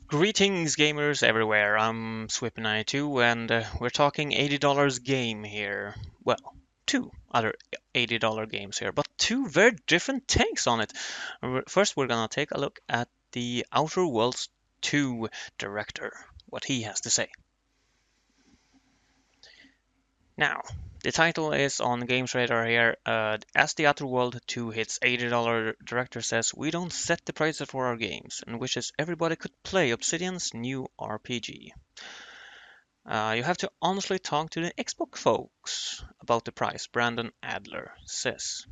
Greetings, gamers everywhere. I'm Swippy92, and we're talking $80 game here. Well, two other $80 games here, but two very different takes on it. First, we're gonna take a look at the Outer Worlds 2 director, what he has to say. Now, the title is on Games Radar here. As the Outer World 2 hits $80, director says, "We don't set the prices for our games," and wishes everybody could play Obsidian's new RPG. You have to honestly talk to the Xbox folks about the price, Brandon Adler says.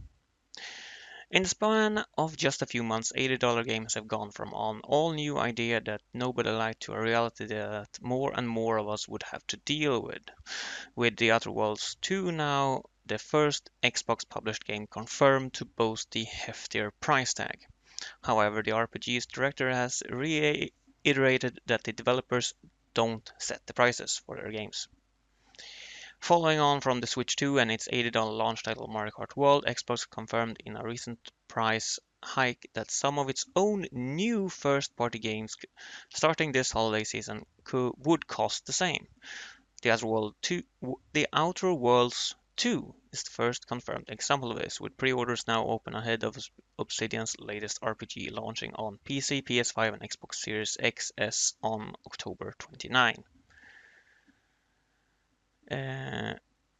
In the span of just a few months, $80 games have gone from an all-new idea that nobody liked to a reality that more and more of us would have to deal with. With The Outer Worlds 2 now the first Xbox-published game confirmed to boast the heftier price tag. However, the RPG's director has reiterated that the developers don't set the prices for their games. Following on from the Switch 2 and its $80 launch title Mario Kart World, Xbox confirmed in a recent price hike that some of its own new first-party games starting this holiday season would cost the same. The Outer Worlds 2 is the first confirmed example of this, with pre-orders now open ahead of Obsidian's latest RPG launching on PC, PS5 and Xbox Series XS on October 29.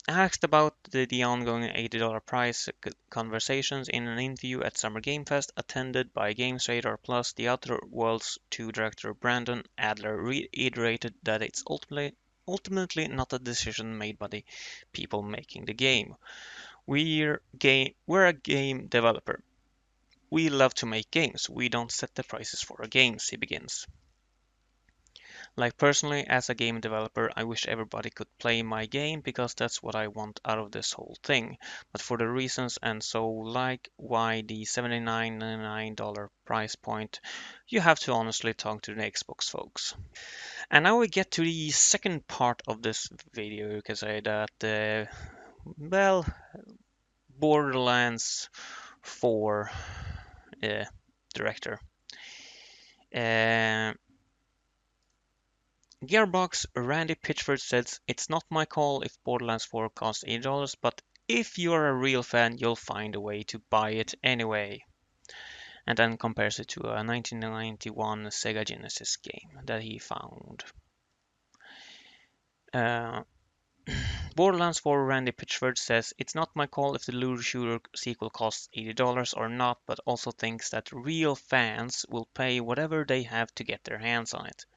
Asked about the ongoing $80 price conversations in an interview at Summer Game Fest attended by Games Radar Plus, The Outer Worlds 2 director Brandon Adler reiterated that it's ultimately not a decision made by the people making the game. We're a game developer. We love to make games. We don't set the prices for our games, he begins. Like personally, as a game developer, I wish everybody could play my game because that's what I want out of this whole thing. But for the reasons and so like why the $79.99 price point, you have to honestly talk to the Xbox folks. And now we get to the second part of this video. You can say that, well, Borderlands 4 director. Uh, Gearbox Randy Pitchford says, "It's not my call if Borderlands 4 costs $80, but if you're a real fan, you'll find a way to buy it anyway." And then compares it to a 1991 Sega Genesis game that he found. Uh, Borderlands 4 Randy Pitchford says, "It's not my call if the looter shooter sequel costs $80 or not, but also thinks that real fans will pay whatever they have to get their hands on it."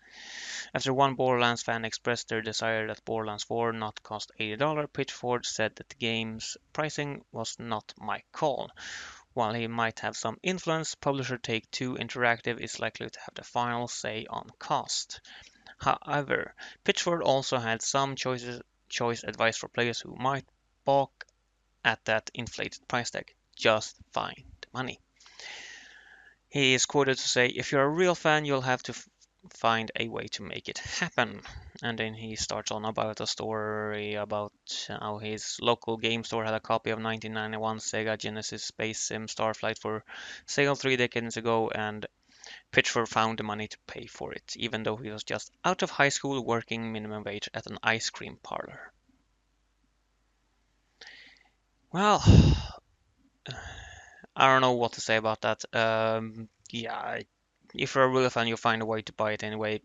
After one Borderlands fan expressed their desire that Borderlands 4 not cost $80, Pitchford said that the game's pricing was not my call. While he might have some influence, publisher Take-Two Interactive is likely to have the final say on cost. However, Pitchford also had some choice advice for players who might balk at that inflated price tag: just find the money. He is quoted to say, "If you're a real fan, you'll have to find a way to make it happen." And then he starts on about a story about how his local game store had a copy of 1991 Sega Genesis Space Sim Starflight for sale 3 decades ago, and Pitchford found the money to pay for it, even though he was just out of high school working minimum wage at an ice cream parlor. Well, I don't know what to say about that. Yeah, if you're a real fan, you'll find a way to buy it anyway.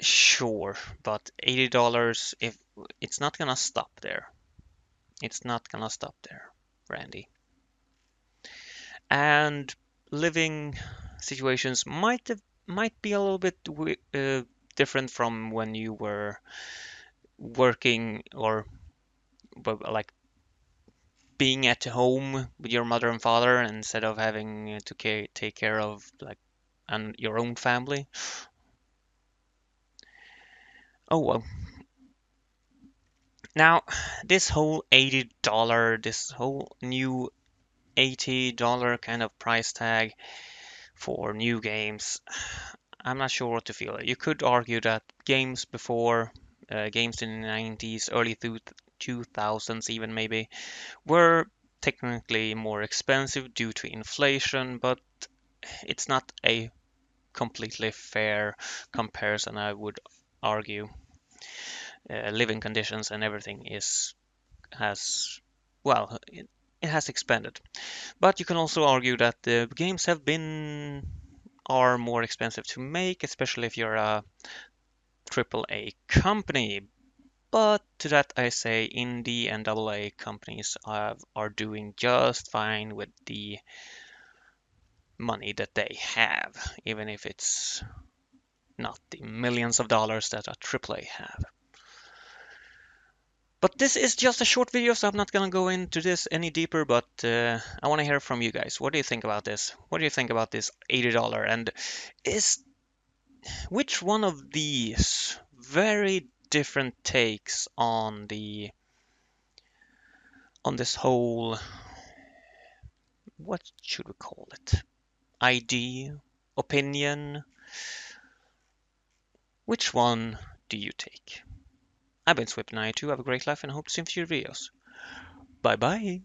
Sure, but $80, if it's not gonna stop there. It's not gonna stop there, Randy. And living situations might be a little bit different from when you were working or like being at home with your mother and father instead of having to take care of like your own family. Oh well. Now, this whole this whole new $80 kind of price tag for new games, I'm not sure what to feel. You could argue that games before, games in the 90s, early 2000s even maybe, were technically more expensive due to inflation, but it's not a completely fair comparison, I would argue. Living conditions and everything is has well, it has expanded. But you can also argue that the games are more expensive to make, especially if you're a AAA company. But to that I say indie and AA companies are doing just fine with the money that they have, even if it's not the millions of dollars that a AAA have. But this is just a short video, so I'm not gonna go into this any deeper, but I want to hear from you guys. What do you think about this? What do you think about this $80? And is which one of these very different takes on this whole, what should we call it? Idea, opinion? Which one do you take? I've been Swip92. Have a great life and hope to see you in future videos. Bye bye.